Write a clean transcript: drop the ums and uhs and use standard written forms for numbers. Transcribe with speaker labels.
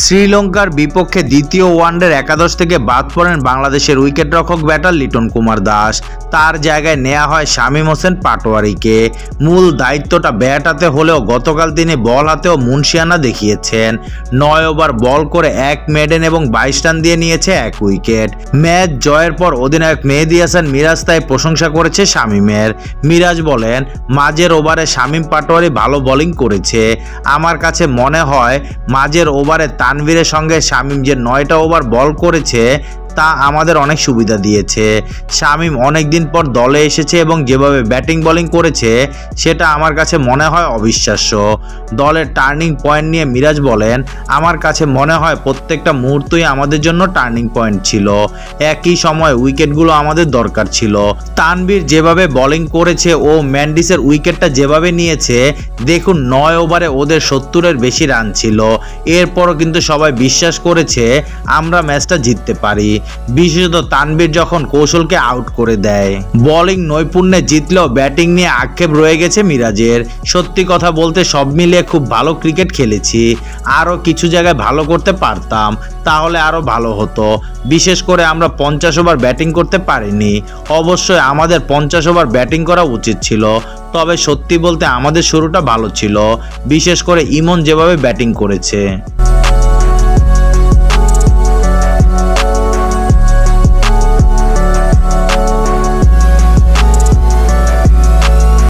Speaker 1: শ্রীলঙ্কার বিপক্ষে দ্বিতীয় ওয়ানডের একাদশ থেকে বাদ পড়েন বাংলাদেশের উইকেটরক্ষক ব্যাটার লিটন কুমার দাস। তার জায়গায় নেওয়া হয় শামীম হোসেন পাটোয়ারিকে। মূল দায়িত্বটা ব্যাট হাতে হলেও গতকাল তিনি বল হাতেও মুন্সিয়ানা দেখিয়েছেন। 9 ওভার বল করে 1 মেডেন এবং 22 রান দিয়ে নিয়েছে 1 উইকেট। ম্যাচ জয়ের পর অধিনায়ক মেহেদী হাসান মিরাজ তাই প্রশংসা করেছে শামীমের। মিরাজ বলেন, মাঝের ওভারে শামীম পাটোয়ারি ভালো বোলিং করেছে। আমার কাছে মনে হয় মাঝের ওভারে তানভীরের সঙ্গে শামীম যে 9টা ওভার বল করেছে তা আমাদের অনেক সুবিধা দিয়েছে। শামীম অনেক দিন পর দলে এসেছে এবং যেভাবে ব্যাটিং বোলিং করেছে সেটা আমার কাছে মনে হয় অবিশ্বাস্য। দলের টার্নিং পয়েন্ট নিয়ে মিরাজ বলেন, আমার কাছে মনে হয় প্রত্যেকটা মুহূর্তই আমাদের জন্য টার্নিং পয়েন্ট ছিল। একই সময় উইকেটগুলো আমাদের দরকার ছিল। তানভীর যেভাবে বোলিং করেছে ও ম্যান্ডিসের উইকেটটা যেভাবে নিয়েছে, দেখুন 9 ওভারে ওদের 70-এর বেশি রান ছিল। এরপরও কিন্তু সবাই বিশ্বাস করেছে আমরা ম্যাচটা জিততে পারি, বিশেষত তানভীর যখন কৌশলকে আউট করে দেয়। বোলিং নৈপুণ্যে জিতলেও ব্যাটিং নিয়ে আক্ষেপ রয়ে গেছে মিরাজের। সত্যি কথা বলতে সব মিলিয়ে খুব ভালো ক্রিকেট খেলেছি। আরও কিছু জায়গায় ভালো করতে পারতাম, তাহলে আরও ভালো হতো। বিশেষ করে আমরা 50 ওভার ব্যাটিং করতে পারিনি। অবশ্যই আমাদের 50 ওভার ব্যাটিং করা উচিত ছিল, তবে সত্যি বলতে আমাদের শুরুটা ভালো ছিল, বিশেষ করে ইমন যেভাবে ব্যাটিং করেছে।